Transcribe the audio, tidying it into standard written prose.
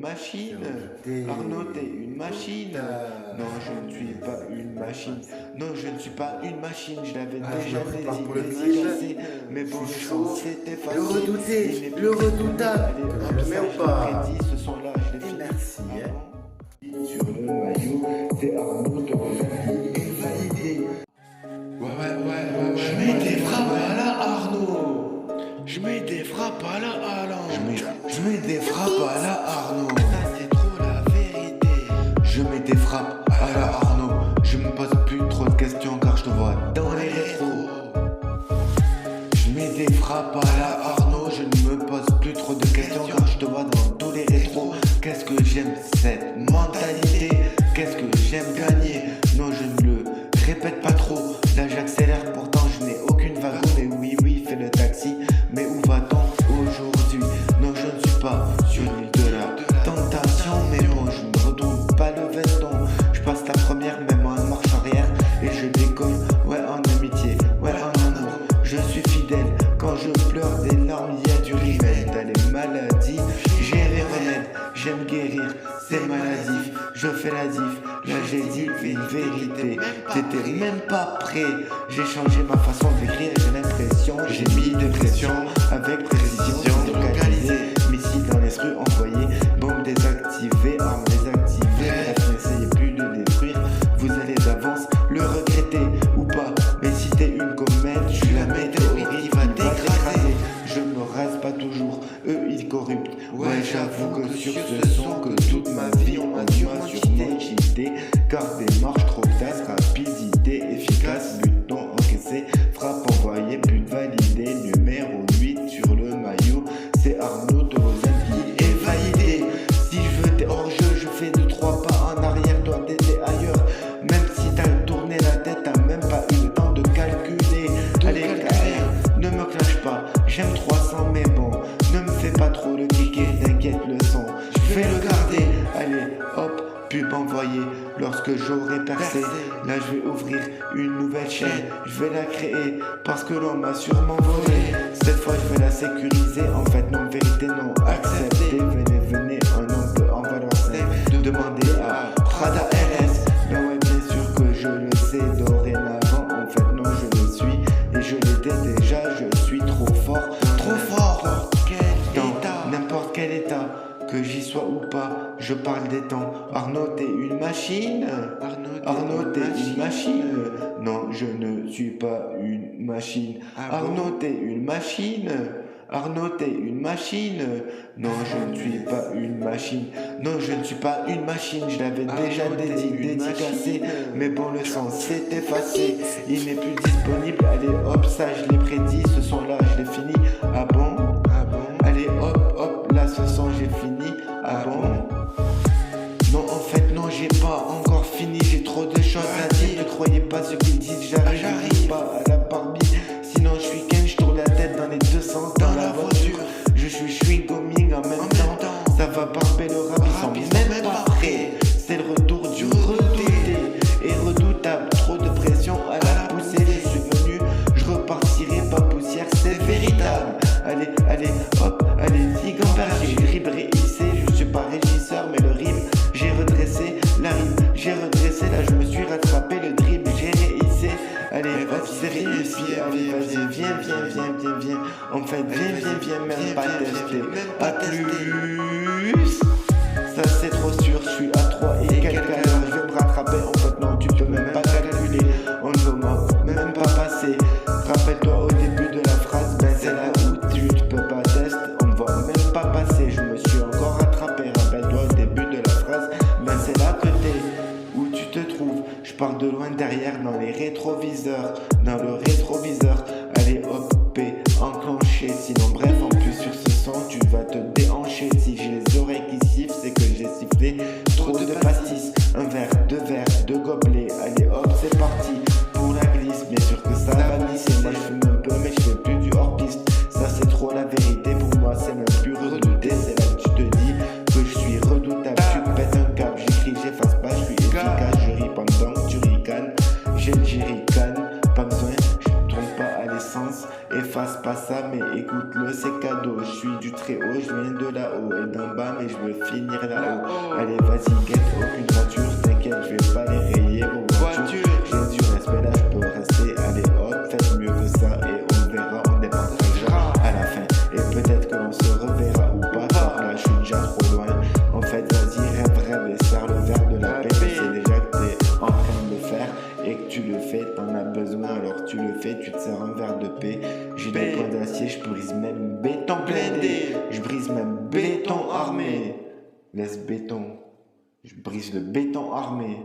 machine. redouté. Arnaud, t'es une machine. Non, je ne suis pas une machine. Non, je ne suis pas une machine. Je l'avais déjà je me prépare pour le dédicacé. Mais bon, Je suis le chaud. sens, c'était facile. Le redouté, Il n'est le plus redoutable. Allez, Je hop, le ça, mets ou je pas? l'ai prédit, ce son-là, je l'ai Et fini. merci, hein. Avant. Sur le maillot, c'est Arnaud de Rosati est validé. Je mets des frappes à la Arnaud. Je mets des frappes à la Alain. Je mets des frappes à la Arnaud. Ça c'est trop la vérité. Je mets des frappes à la Arnaud. Je me pose plus trop de questions car je te vois dans les rétros. Je mets des frappes à la Arnaud. Je ne me pose plus trop de questions car je te vois dans tous les rétros. Qu'est-ce que j'aime cette mentalité. Qu'est-ce que j'aime gagner. Non, je ne le répète pas trop. Là j'accélère, pourtant je n'ai aucune wagon. Mais oui, fais le taxi. Mais où va-t-on aujourd'hui? Non, je ne suis pas sur l'île de la tentation. Mais bon, je ne retourne pas le veston. Je passe la première, même en marche arrière. Et je décolle, ouais, en amitié, ouais, en amour. Je suis fidèle, quand je pleure des larmes, il y a du remède. T'as les maladies, j'ai les remèdes. J'aime guérir, c'est maladif. Je fais la diff, là j'ai dit une vérité. T'étais même pas prêt. J'ai changé ma façon d'écrire, j'ai l'impression. J'ai mis de pression avec précision. Localisé, missile dans les rues envoyé. Bombe désactivée, arme désactivée. Bref, n'essayez plus de détruire. Vous allez d'avance le regretter ou pas. Mais si t'es une comète, je suis la météorite qui va t'écraser. Je me rase pas toujours, eux ils corruptent. Ouais, j'avoue que sur ce son, que toute ma vie on m'a surmonté. Car démarche trop classe, rapidité efficace, buton encaissé, frappe envoyée, but validé. Numéro 8 sur le maillot, c'est Arnaud de Rosati qui est validé. Si je veux t'es hors jeu, je fais 2-3 pas en arrière, toi t'étais ailleurs. Même si t'as tourné la tête, t'as même pas eu le temps de calculer. Allez, carrière, ne me clash pas, j'aime 300 mais bon, ne me fais pas trop le kicker, t'inquiète le son, je vais le garder. Allez, hop, pub envoyée, lorsque j'aurai percé, là je vais ouvrir une nouvelle chaîne, je vais la créer, parce que l'on m'a sûrement volé. Cette fois je vais la sécuriser, en fait non, vérité non, acceptez, venez, un homme peut en valoir 5, demandez à Prada RS. Ben ouais, bien sûr que je le sais dorénavant, en fait non je le suis, et je l'étais déjà, je suis trop fort, dans n'importe quel état. Que j'y sois ou pas, je parle des temps. Arnaud, t'es une machine. Arnaud, t'es une machine. Non, je ne suis pas une machine. Arnaud, t'es une machine. Arnaud, t'es une machine. Non, je ne suis pas une machine. Non, je ne suis pas une machine. Je l'avais déjà dédicacé. Mais bon, le son s'est effacé. Il n'est plus disponible. Allez, hop, ça je l'ai prédit. Ce son-là, je l'ai fini. Ah bon? Allez, hop, là, ce son, j'ai fini. Ah bon? Non, en fait, non, j'ai pas encore fini. J'ai trop de choses à dire. Ne croyez pas ce qu'ils disent. J'arrive pas à la Barbie. Sinon, je suis Ken, je tourne la tête dans les deux sens. Dans la voiture, je suis chewing-gumming en même temps. Ça va barber le rap, ils sont même pas prêts. C'est le retour du redouté et redoutable. Trop de pression à la poussée. Je suis venu, je repartirai pas poussière, c'est véritable. Allez, hop, allez, Zigamper, j'ai ribré hissé, je suis pas régisseur, mais le rime, j'ai redressé, la rime, j'ai redressé, là je me suis rattrapé, le dribble, j'ai réhissé. Allez, hop, c'est réussi, allez, vas-y, viens, en fait, viens, même pas tester, pas plus. Ça c'est trop sûr, je suis à 3 et quelques à l'heure, je vais me rattraper, en fait non, tu peux même pas calculer, on ne veut même pas passer. Rappelle-toi au début de la phrase, ben c'est là où tu ne peux pas tester, on ne va même pas passer, je me suis encore rattrapé. Rappelle-toi au début de la phrase, ben c'est là que t'es, où tu te trouves. Je pars de loin derrière dans les rétroviseurs, dans le rétroviseur. Allez hop, P, enclenché, sinon bref, en plus sur ce son, tu vas te déhancher. Si j'ai les oreilles qui sifflent, c'est que j'ai sifflé trop de pastis. Un verre, deux gobelets, allez hop, c'est parti pour la glisse. Bien sûr que ça va glisser, moi je fume un peu mais je fais plus du hors-piste. Ça c'est trop la vérité, pour moi c'est même plus redouté. C'est là que tu te dis que je suis redoutable. Tu pètes un câble, j'écris, j'efface pas, je suis efficace. Je ris pendant que tu ricanes, j'ai le jerrycan. Pas besoin, je tourne pas à l'essence. Efface pas ça mais écoute-le, c'est cadeau. Je suis du très haut, je viens de là-haut et d'en bas et je veux finir là-haut. Allez, vas-y, guette, aucune voiture, t'inquiète, je vais pas les rayer vos voitures. J'ai du respect là, je peux rester. Allez, hop, faites mieux que ça et on verra, on départagera à la fin. Et peut-être qu'on se reverra ou pas, car là, je suis déjà trop loin. En fait, vas-y, rêve et serre le verre de la paix. C'est déjà que t'es en train de le faire et que tu le fais, t'en as besoin, alors tu le fais, tu te sers un verre de paix. J'ai des points d'acier, je brise même béton blindé, je brise même béton armé. Laisse béton, je brise le béton armé.